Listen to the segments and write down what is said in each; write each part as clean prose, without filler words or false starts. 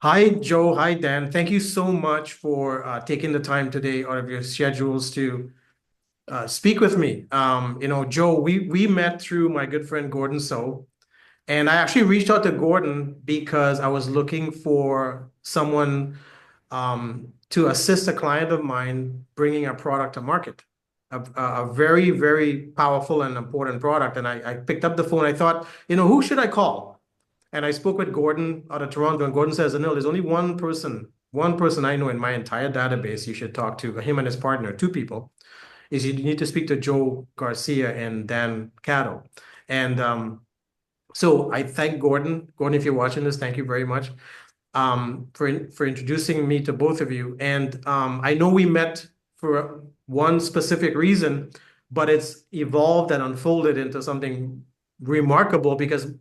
Hi, Joe. Hi, Dan. Thank you so much for taking the time today out of your schedules to speak with me. Joe, we met through my good friend Gordon So, and I actually reached out to Gordon because I was looking for someone to assist a client of mine bringing a product to market, a very, very powerful and important product. And I picked up the phone. I thought, who should I call? And I spoke with Gordon out of Toronto, and Gordon says, Anil, there's only one person I know in my entire database you should talk to, him and his partner, two people, is you need to speak to Joe Garcia and Dan Catto. And so I thank Gordon. Gordon, if you're watching this, thank you very much for introducing me to both of you. And I know we met for one specific reason, but it's evolved and unfolded into something remarkable because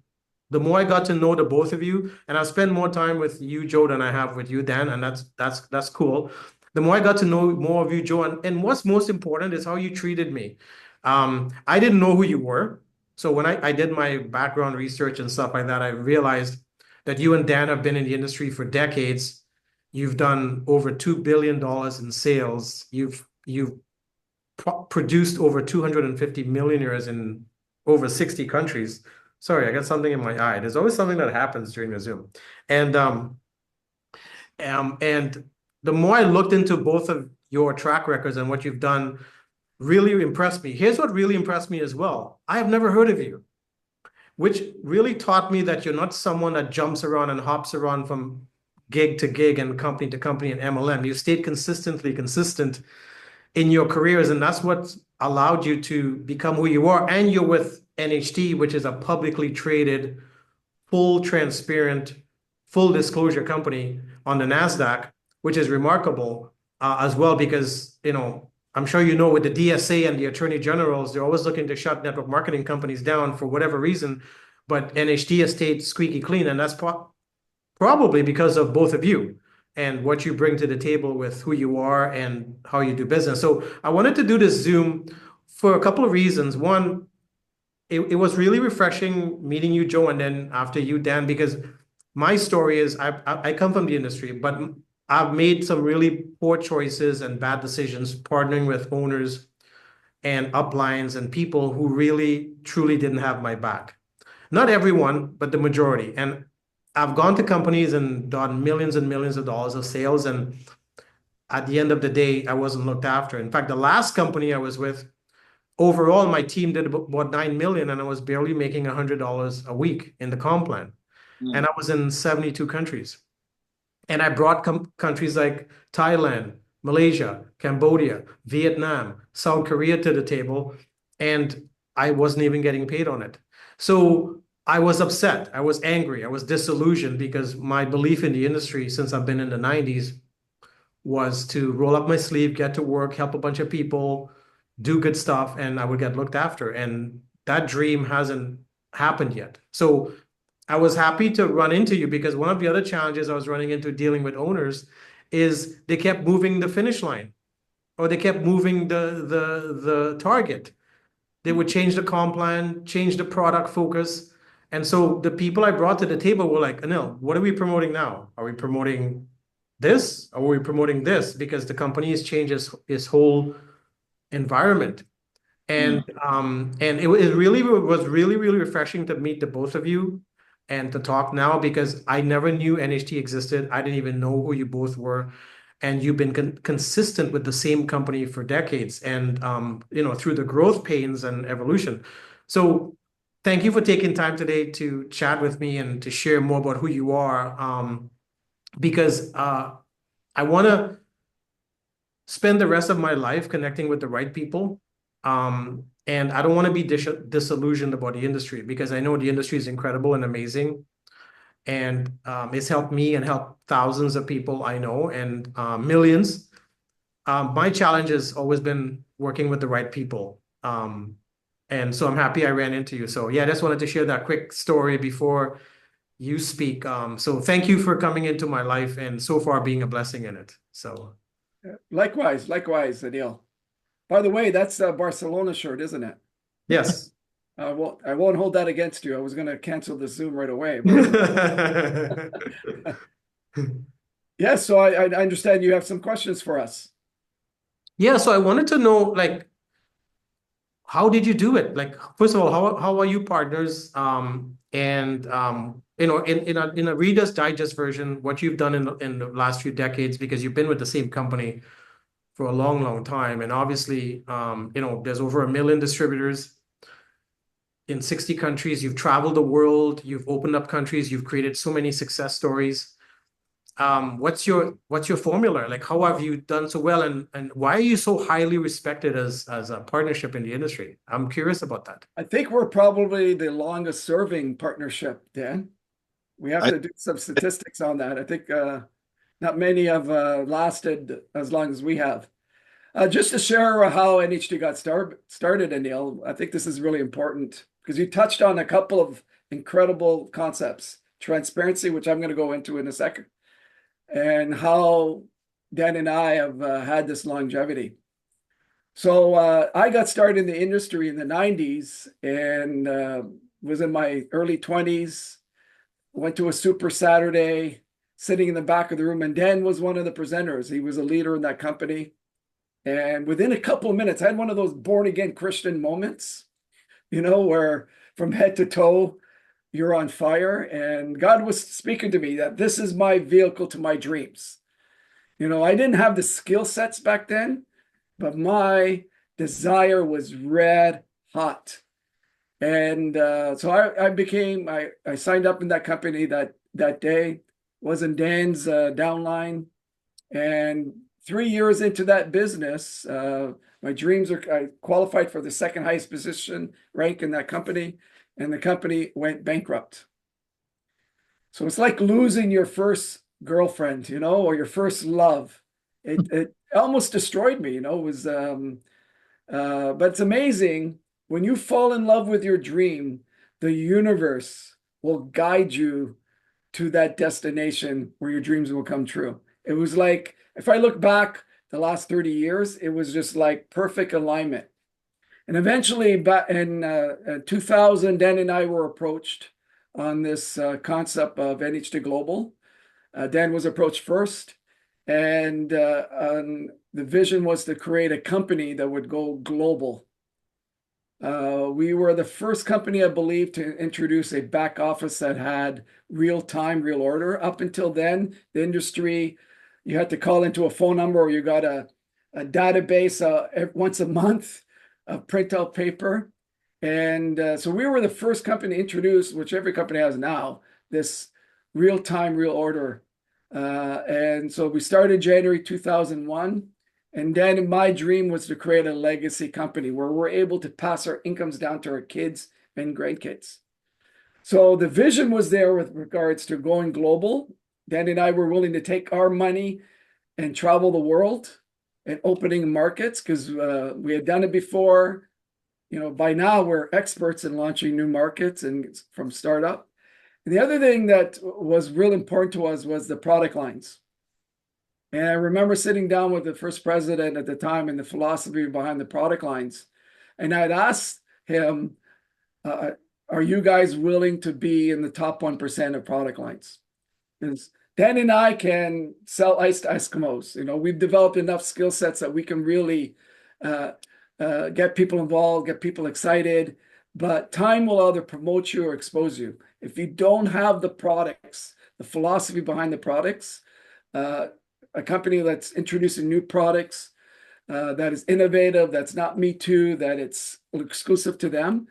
the more I got to know the both of you, and I've spent more time with you, Joe, than I have with you, Dan, and that's cool. The more I got to know more of you, Joe, and what's most important is how you treated me. I didn't know who you were. So when I did my background research and stuff like that, I realized that you and Dan have been in the industry for decades. You've done over $2 billion in sales. You've produced over 250 millionaires in over 60 countries. Sorry, I got something in my eye. There's always something that happens during the Zoom. And and the more I looked into both of your track records and what you've done, really impressed me. Here's what really impressed me as well. I have never heard of you, which really taught me that you're not someone that jumps around and hops around from gig to gig and company to company and MLM. You stayed consistently consistent in your careers, and that's what allowed you to become who you are. And you're with NHT, which is a publicly traded, full transparent, full disclosure company on the NASDAQ, which is remarkable as well, because, I'm sure you know with the DSA and the attorney generals, they're always looking to shut network marketing companies down for whatever reason. But NHT has stayed squeaky clean, and that's probably because of both of you and what you bring to the table with who you are and how you do business. So I wanted to do this Zoom for a couple of reasons. One, it was really refreshing meeting you, Joe, and then after you, Dan, because my story is I come from the industry, but I've made some really poor choices and bad decisions partnering with owners and uplines and people who really truly didn't have my back. Not everyone, but the majority. And I've gone to companies and done millions and millions of dollars of sales. And at the end of the day, I wasn't looked after. In fact, the last company I was with, overall, my team did about 9 million and I was barely making $100 a week in the comp plan. And Mm. I was in 72 countries. And I brought countries like Thailand, Malaysia, Cambodia, Vietnam, South Korea to the table, and I wasn't even getting paid on it. So I was upset. I was angry. I was disillusioned because my belief in the industry since I've been in the 90s was to roll up my sleeve, get to work, help a bunch of people, do good stuff, and I would get looked after. And that dream hasn't happened yet. So I was happy to run into you because one of the other challenges I was running into dealing with owners is they kept moving the finish line or they kept moving the target. They would change the comp plan, change the product focus. And so the people I brought to the table were like, Anil, what are we promoting now? Are we promoting this? Or are we promoting this? Because the company has changed its whole environment. Mm. And it really was really, really refreshing to meet the both of you and to talk now because I never knew NHT existed. I didn't even know who you both were. And you've been consistent with the same company for decades and through the growth pains and evolution. So thank you for taking time today to chat with me and to share more about who you are. Because I want to spend the rest of my life connecting with the right people. And I don't want to be disillusioned about the industry because I know the industry is incredible and amazing. And it's helped me and helped thousands of people I know and millions. My challenge has always been working with the right people. And so I'm happy I ran into you. So yeah, I just wanted to share that quick story before you speak. So thank you for coming into my life and so far being a blessing in it. So Likewise, Anil. By the way, that's a Barcelona shirt, isn't it? yes. I won't hold that against you. I was going to cancel the Zoom right away, but Yes, so I understand you have some questions for us. Yeah, so I wanted to know, like, how did you do it? Like, first of all, how are you partners? And in a Reader's Digest version, what you've done in the last few decades, because you've been with the same company for a long, long time, and obviously, there's over 1 million distributors in 60 countries. You've traveled the world, you've opened up countries, you've created so many success stories. What's your formula? Like, how have you done so well, and why are you so highly respected as a partnership in the industry? I'm curious about that. I think we're probably the longest serving partnership, Dan. We have I, to do some statistics on that. I think not many have lasted as long as we have. Just to share how NHT got started, Anil, I think this is really important because you touched on a couple of incredible concepts. Transparency, which I'm going to go into in a second, and how Dan and I have had this longevity. So I got started in the industry in the 90s and was in my early 20s, went to a Super Saturday, sitting in the back of the room, and Dan was one of the presenters. He was a leader in that company. And within a couple of minutes, I had one of those born again Christian moments, where from head to toe, you're on fire. And God was speaking to me that this is my vehicle to my dreams. I didn't have the skill sets back then, but my desire was red hot. And so I signed up in that company that day, was in Dan's downline. And 3 years into that business, I qualified for the second highest position rank in that company, and the company went bankrupt. So it's like losing your first girlfriend, or your first love. It almost destroyed me, it was, but it's amazing when you fall in love with your dream, the universe will guide you to that destination where your dreams will come true. It was like, if I look back the last 30 years, it was just like perfect alignment. And eventually, back in 2000, Dan and I were approached on this concept of NHT Global. Dan was approached first, and the vision was to create a company that would go global. We were the first company, I believe, to introduce a back office that had real time, real order. Up until then, the industry, you had to call into a phone number or you got a database once a month of printout paper. And so we were the first company to introduce, which every company has now, this real time, real order. And so we started January 2001. And then my dream was to create a legacy company where we're able to pass our incomes down to our kids and grandkids. So the vision was there with regards to going global. Dan and I were willing to take our money and travel the world and opening markets because we had done it before. By now we're experts in launching new markets and from startup. And the other thing that was real important to us was the product lines. And I remember sitting down with the first president at the time and the philosophy behind the product lines. And I'd asked him, are you guys willing to be in the top 1% of product lines? Because Dan and I can sell ice to Eskimos. We've developed enough skill sets that we can really get people involved, get people excited. But time will either promote you or expose you. If you don't have the products, the philosophy behind the products, a company that's introducing new products, that is innovative, that's not me too, that it's exclusive to them,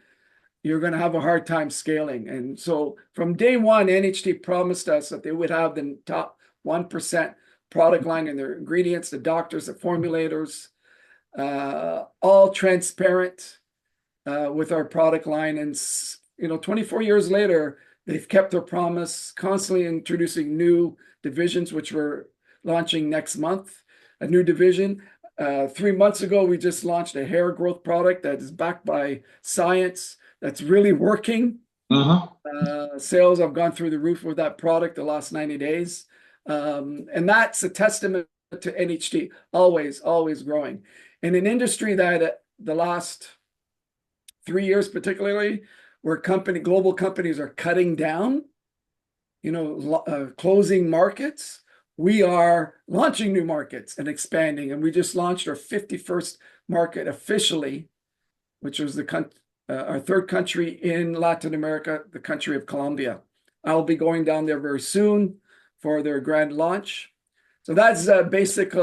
you're going to have a hard time scaling. And so from day one, NHT promised us that they would have the top 1% product line in their ingredients, the doctors, the formulators, all transparent with our product line. And 24 years later, they've kept their promise, constantly introducing new divisions, which we're launching next month, a new division. 3 months ago, we just launched a hair growth product that is backed by science, that's really working. Sales have gone through the roof with that product the last 90 days. And that's a testament to NHT, always, always growing. In an industry that the last 3 years particularly, where global companies are cutting down, closing markets. We are launching new markets and expanding, and we just launched our 51st market officially, which was our third country in Latin America, the country of Colombia. I'll be going down there very soon for their grand launch. So that's basic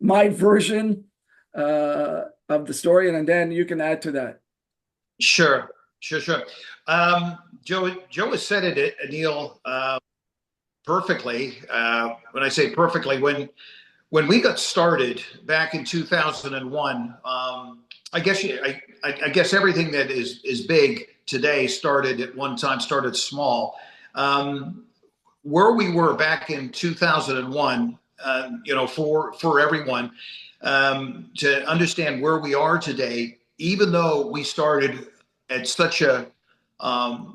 my version of the story, and then you can add to that. Sure, sure, sure. Joe has said it, Anil, perfectly. When I say perfectly, when we got started back in 2001, I guess everything that is big today started at one time, started small. Where we were back in 2001, for everyone to understand where we are today, even though we started at such a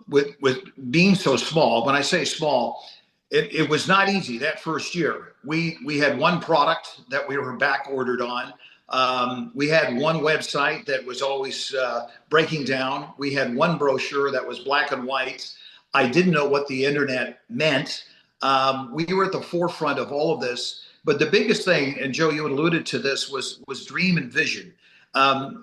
with being so small. When I say small, it was not easy that first year. We had one product that we were back ordered on. We had one website that was always breaking down. We had one brochure that was black and white. I didn't know what the internet meant. We were at the forefront of all of this. But the biggest thing, and Joe, you alluded to this, was dream and vision.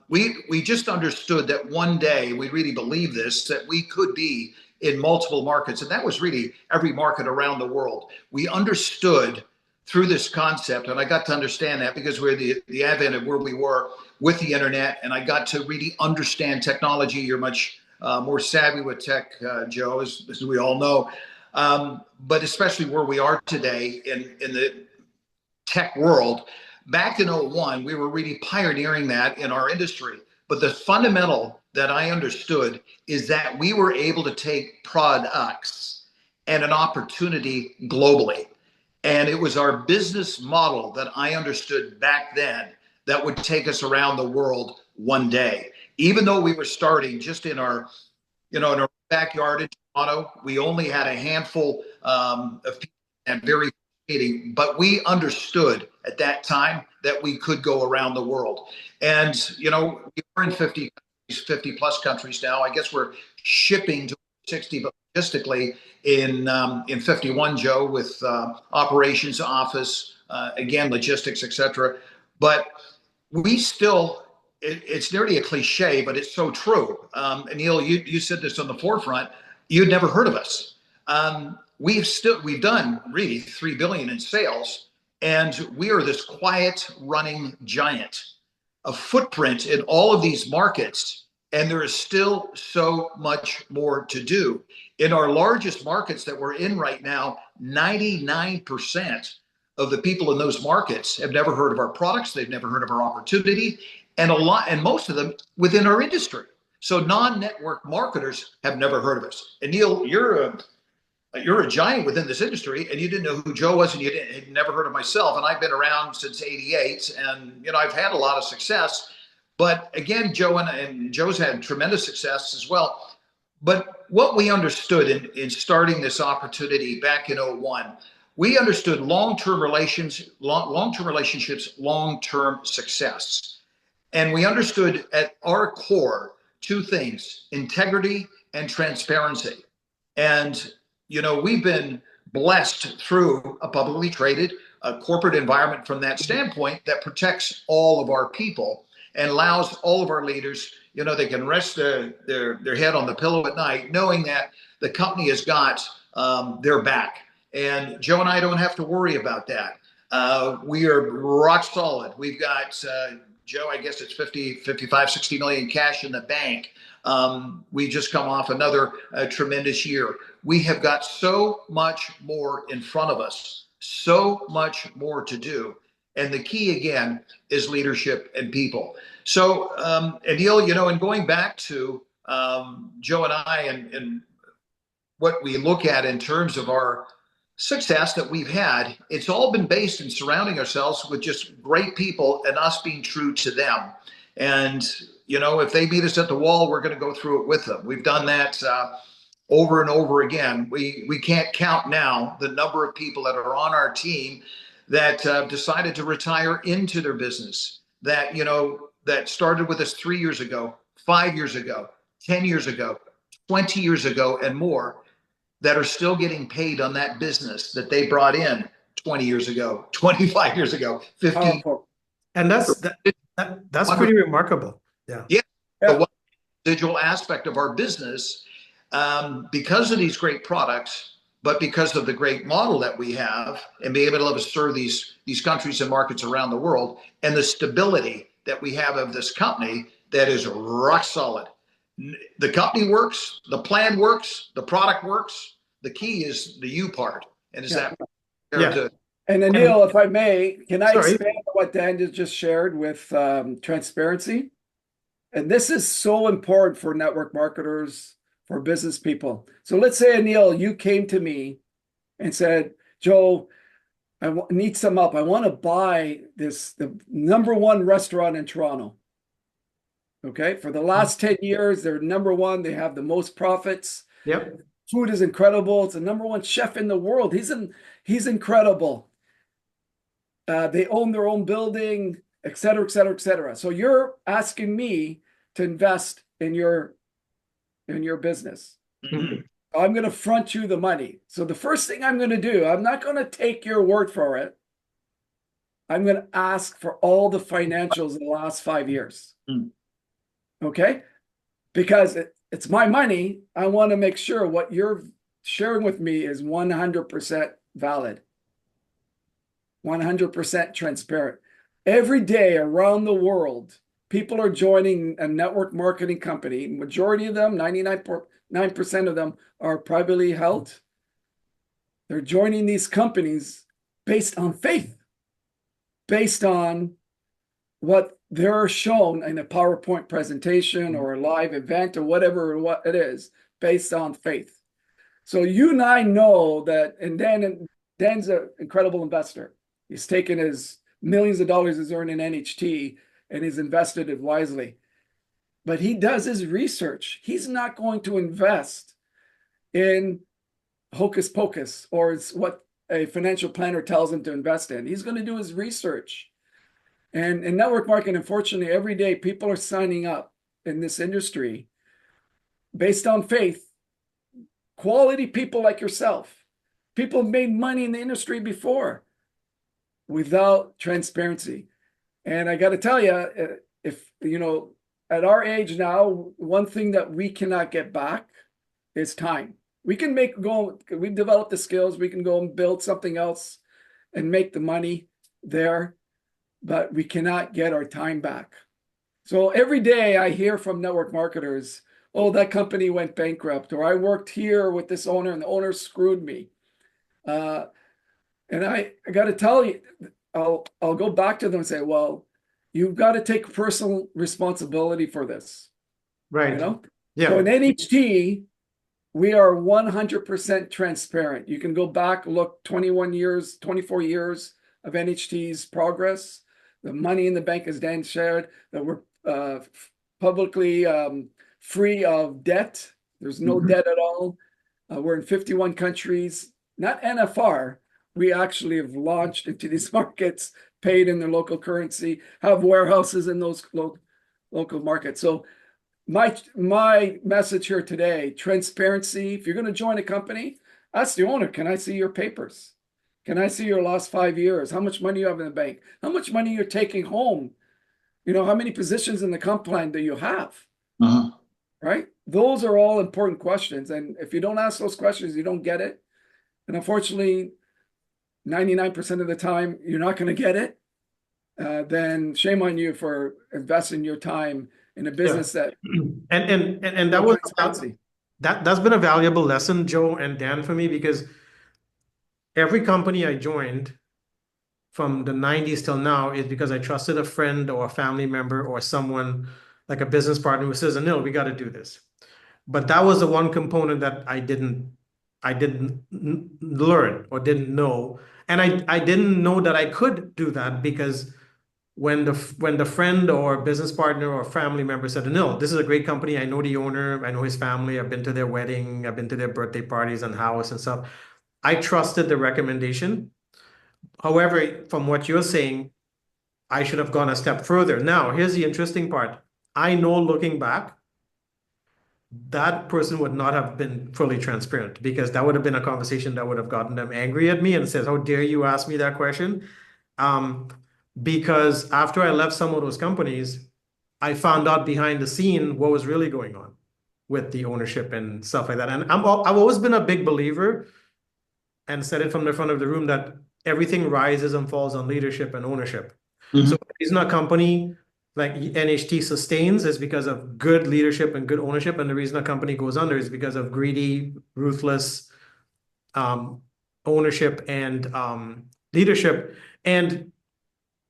We just understood that one day, we really believed this, that we could be in multiple markets. And that was really every market around the world. We understood through this concept, and I got to understand that because we're the advent of where we were with the internet, and I got to really understand technology. You're much more savvy with tech, Joe, as we all know. But especially where we are today in the tech world. Back in '01, we were really pioneering that in our industry. But the fundamental that I understood is that we were able to take products and an opportunity globally. And it was our business model that I understood back then that would take us around the world one day. Even though we were starting just in our backyard in Toronto, we only had a handful of people and very meeting, but we understood at that time that we could go around the world. And, we are in 50 plus countries now. I guess we're shipping to 60, but logistically in 51, Joe, with operations office, again, logistics, etc. But we still, it's nearly a cliche, but it's so true. Anil, you said this on the forefront. You'd never heard of us. We've done really 3 billion in sales, and we are this quiet running giant, a footprint in all of these markets, and there is still so much more to do. In our largest markets that we're in right now, 99% of the people in those markets have never heard of our products, they've never heard of our opportunity, and most of them within our industry. So non-network marketers have never heard of us. And Neil, you're a giant within this industry, and you didn't know who Joe was, and had never heard of myself. And I've been around since '88, and I've had a lot of success. But again, Joe and Joe's had tremendous success as well. But what we understood in starting this opportunity back in '01, we understood long-term relationships, long-term success. And we understood at our core two things: integrity and transparency. And we've been blessed through a publicly traded corporate environment from that standpoint that protects all of our people and allows all of our leaders, they can rest their head on the pillow at night knowing that the company has got their back. And Joe and I don't have to worry about that. We are rock solid. We've got, Joe, I guess it's 55, 60 million cash in the bank. We just come off another tremendous year. We have got so much more in front of us, so much more to do. And the key, again, is leadership and people. So, Anil, and going back to Joe and I and what we look at in terms of our success that we've had, it's all been based in surrounding ourselves with just great people and us being true to them. And, if they meet us at the wall, we're going to go through it with them. We've done that over and over again. We can't count now the number of people that are on our team that decided to retire into their business, that, that started with us 3 years ago, 5 years ago, 10 years ago, 20 years ago, and more, that are still getting paid on that business that they brought in 20 years ago, 25 years ago, 15. Powerful. And that's pretty remarkable. Yeah. Yeah. Yeah. The residual aspect of our business, because of these great products, but because of the great model that we have and being able to serve these countries and markets around the world, and the stability that we have of this company that is rock solid. The company works, the plan works, the product works. The key is the you part. And is that Yeah. And Anil, if I may, can I Sorry. expand on what Dan just shared with transparency? And this is so important for network marketers, for business people. So let's say, Anil, you came to me and said, Joe, I need some help. I want to buy the number one restaurant in Toronto. Okay. For the last 10 years, they're number one. They have the most profits. Yep. Food is incredible. It's the number one chef in the world. He's incredible. They own their own building, et cetera, et cetera, et cetera. So you're asking me to invest in your business. Mm-hmm. I'm going to front you the money. So the first thing I'm going to do, I'm not going to take your word for it. I'm going to ask for all the financials in the last 5 years. Mm. Okay? Because it's my money. I want to make sure what you're sharing with me is 100% valid, 100% transparent. Every day around the world, people are joining a network marketing company. Majority of them, 99% of them, are privately held. They're joining these companies based on faith, based on what they're shown in a PowerPoint presentation or a live event or whatever what it is, based on faith. So you and I know that, and Dan's an incredible investor. He's taken his millions of dollars he's earned in NHT and he's invested it wisely. But he does his research. He's not going to invest in hocus pocus or it's what a financial planner tells him to invest in. He's going to do his research. And in network marketing, unfortunately, every day people are signing up in this industry based on faith. Quality people like yourself. People have made money in the industry before without transparency. And I got to tell you, if you know, at our age now, one thing that we cannot get back is time. We can we've developed the skills, we can go and build something else and make the money there, but we cannot get our time back. So every day I hear from network marketers, oh, that company went bankrupt, or I worked here with this owner and the owner screwed me. And I got to tell you, I'll go back to them and say, well, you've got to take personal responsibility for this. Right. You know? Yeah. So in NHT, we are 100% transparent. You can go back, look 21 years, 24 years of NHT's progress. The money in the bank, as Dan shared, that we're publicly free of debt. There's no debt at all. We're in 51 countries, not NFR. We actually have launched into these markets, paid in their local currency, have warehouses in those local markets. So my message here today, transparency. If you're going to join a company, ask the owner, can I see your papers? Can I see your last 5 years? How much money you have in the bank? How much money you're taking home? You know, how many positions in the comp plan do you have? Right? Those are all important questions. And if you don't ask those questions, you don't get it. And unfortunately, 99% of the time, you're not going to get it. Then shame on you for investing your time in a business that and that was that's been a valuable lesson, Joe and Dan, for me, because every company I joined from the 90s till now is because I trusted a friend or a family member or someone like a business partner who says, no, we got to do this. But that was the one component that I didn't learn or didn't know. And I didn't know that I could do that because when the friend or business partner or family member said, no, this is a great company. I know the owner, I know his family, I've been to their wedding, I've been to their birthday parties and house and stuff. I trusted the recommendation. However, from what you're saying, I should have gone a step further. Now, here's the interesting part. I know looking back that person would not have been fully transparent, because that would have been a conversation that would have gotten them angry at me and says, "How dare you ask me that question?" Um, because after I left some of those companies, I found out behind the scene what was really going on with the ownership and stuff like that. And I've always been a big believer, and said it from the front of the room, that everything rises and falls on leadership and ownership. So the reason a company like NHT sustains is because of good leadership and good ownership, and the reason a company goes under is because of greedy, ruthless um, ownership and leadership. And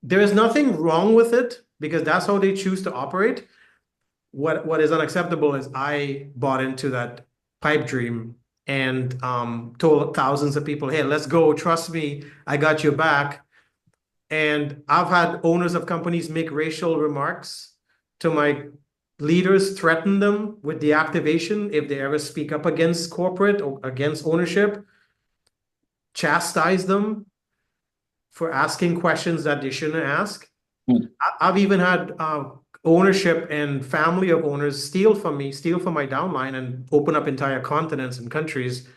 there is nothing wrong with it, because that's how they choose to operate. What is unacceptable is I bought into that pipe dream and told thousands of people, "Hey, let's go. Trust me, I got your back." And I've had owners of companies make racial remarks to my leaders, threaten them with deactivation if they ever speak up against corporate or against ownership, chastise them for asking questions that they shouldn't ask. I've even had ownership and family of owners steal from me, steal from my downline, and open up entire continents and countries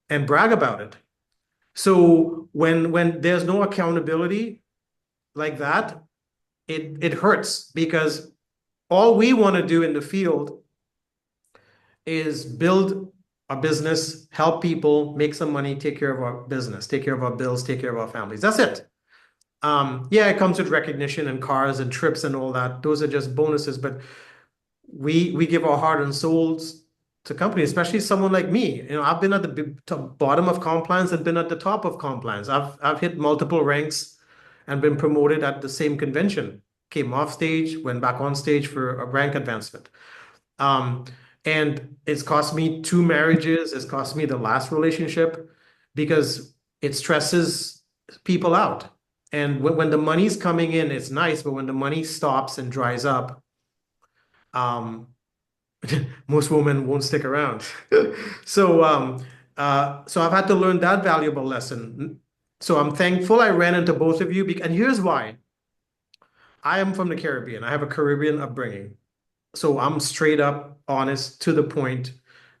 and brag about it. So when there's no accountability like that, it hurts, because all we want to do in the field is build a business, help people, make some money, take care of our business, take care of our bills, take care of our families. That's it. Yeah, it comes with recognition and cars and trips and all that. Those are just bonuses, but we give our heart and souls to companies, especially someone like me. I've been at the bottom of compliance and been at the top of compliance. I've hit multiple ranks and been promoted at the same convention. Came off stage, went back on stage for a rank advancement. Um, and it's cost me 2 marriages. It's cost me the last relationship, because it stresses people out. And when the money's coming in, it's nice, but when the money stops and dries up, um, most women won't stick around. So I've had to learn that valuable lesson. So I'm thankful I ran into both of you. And here's why. I am from the Caribbean. I have a Caribbean upbringing. So I'm straight up honest to the point,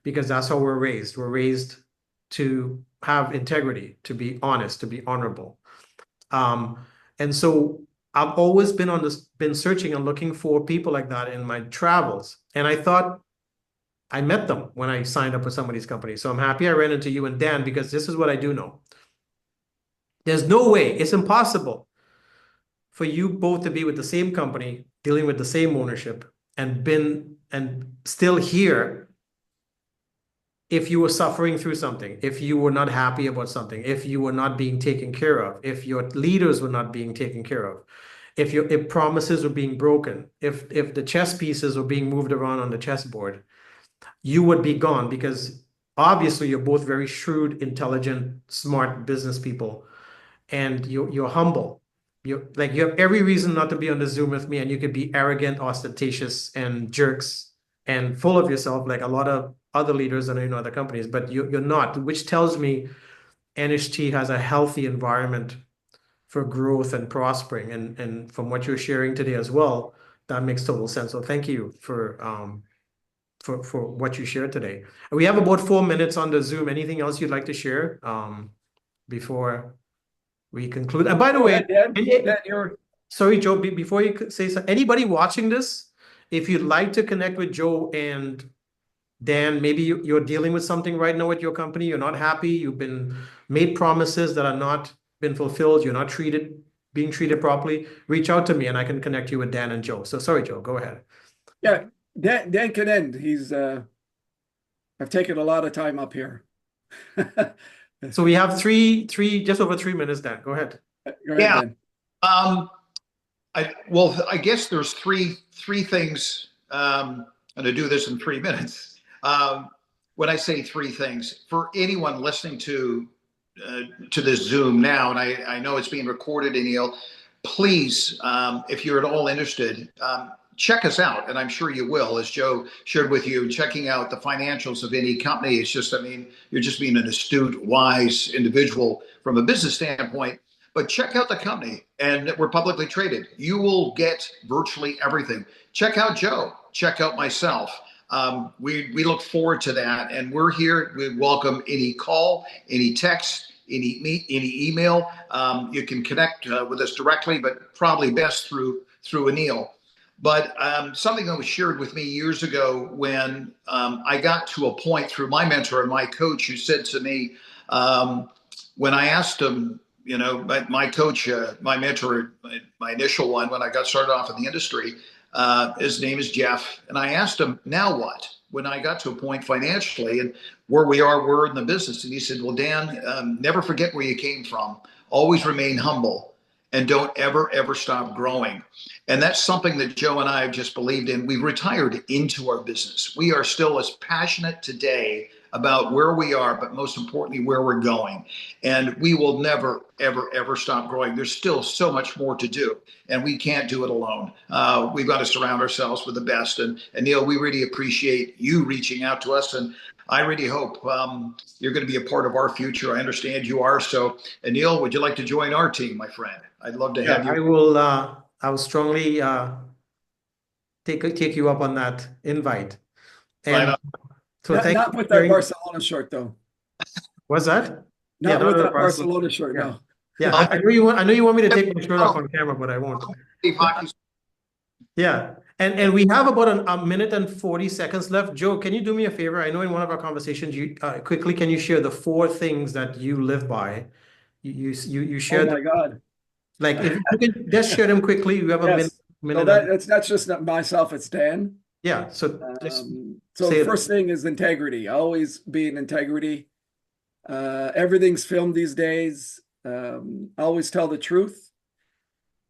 because that's how we're raised. We're raised to have integrity, to be honest, to be honorable. Um, and so I've always been searching and looking for people like that in my travels. And I thought I met them when I signed up with some of these companies. So I'm happy I ran into you and Dan, because this is what I do know. There's no way, it's impossible for you both to be with the same company, dealing with the same ownership, and still here if you were suffering through something, if you were not happy about something, if you were not being taken care of, if your leaders were not being taken care of, if promises were being broken, if the chess pieces were being moved around on the chessboard, you would be gone, because obviously you're both very shrewd, intelligent, smart business people, and you're humble. You have every reason not to be on the Zoom with me, and you could be arrogant, ostentatious, and jerks and full of yourself like a lot of other leaders that are in other companies, but you're not, which tells me NHT has a healthy environment for growth and prospering. And from what you're sharing today as well, that makes total sense. So thank you for what you shared today. We have about 4 minutes on the Zoom. Anything else you'd like to share before we conclude? And by the way, sorry, Joe, before you say so, anybody watching this, if you'd like to connect with Joe and Dan, maybe you're dealing with something right now at your company, you're not happy, you've been made promises that are not been fulfilled, you're not being treated properly, reach out to me and I can connect you with Dan and Joe. So sorry, Joe, go ahead. Yeah, Dan can end. I've taken a lot of time up here. So we have just over 3 minutes, Dan. Go ahead. Go ahead, Yeah. Dan. I guess there's three things. I'm going to do this in 3 minutes. When I say three things, for anyone listening to this Zoom now, and I know it's being recorded, Anil, please, if you're at all interested, check us out, and I'm sure you will, as Joe shared with you, checking out the financials of any company. It's just, you're just being an astute, wise individual from a business standpoint. But check out the company, and we're publicly traded. You will get virtually everything. Check out Joe. Check out myself. We look forward to that, and we're here. We welcome any call, any text, any email. You can connect with us directly, but probably best through Anil. But something that was shared with me years ago when I got to a point through my mentor and my coach who said to me, when I asked him, you know, my coach, my mentor, my initial one when I got started off in the industry, his name is Jeff. And I asked him, now what? When I got to a point financially and where we're in the business. And he said, well, Dan, never forget where you came from. Always remain humble and don't ever stop growing. And that's something that Joe and I have just believed in. We've retired into our business. We are still as passionate today about where we are, but most importantly, where we're going. And we will never, ever stop growing. There's still so much more to do, and we can't do it alone. We've got to surround ourselves with the best. And Neil, we really appreciate you reaching out to us. And I really hope you're going to be a part of our future. I understand you are. So, Neil, would you like to join our team, my friend? I'd love to have you. I will strongly take you up on that invite. And Right so thank Not you with for that Barcelona shirt, though. What's that? Not with not that Barcelona shirt, yeah. no. Yeah, I know you want me to take my shirt off on camera, but I won't. Yeah. And we have about a minute and 40 seconds left. Joe, can you do me a favor? I know in one of our conversations, you quickly, can you share the 4 things that you live by? You shared Oh my God. like if you can just share them quickly. You have a Yes. minute. So that's just not myself, it's Dan. Yeah. So just So say the first thing is integrity. Always be in integrity. Everything's filmed these days. Always tell the truth.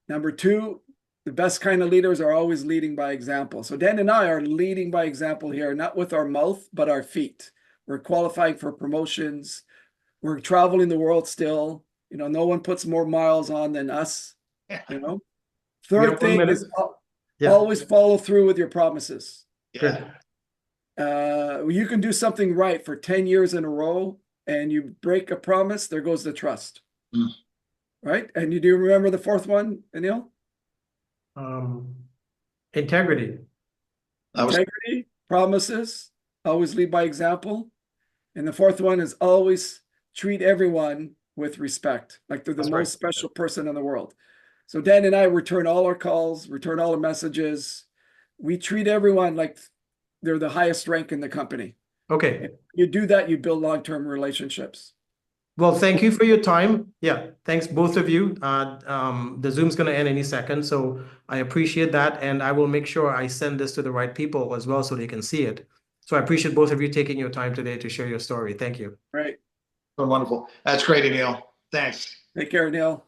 Number 2, the best kind of leaders are always leading by example. So Dan and I are leading by example here, not with our mouth, but our feet. We're qualifying for promotions. We're traveling the world still. You know, no one puts more miles on than us, you know. Third thing is always follow through with your promises. Yeah. You can do something right for 10 years in a row and you break a promise, there goes the trust. Right? And you do remember the 4th one, Anil? Integrity. Integrity, promises, always lead by example. And the 4th one is always treat everyone with respect, like they're the most special person in the world. So Dan and I return all our calls, return all the messages. We treat everyone like they're the highest rank in the company. Okay. If you do that, you build long-term relationships. Well, thank you for your time. Yeah, thanks both of you. The Zoom's going to end any second, so I appreciate that, and I will make sure I send this to the right people as well so they can see it. So I appreciate both of you taking your time today to share your story. Thank you. Right. Wonderful. That's great, Neil. Thanks. Take care, Neil.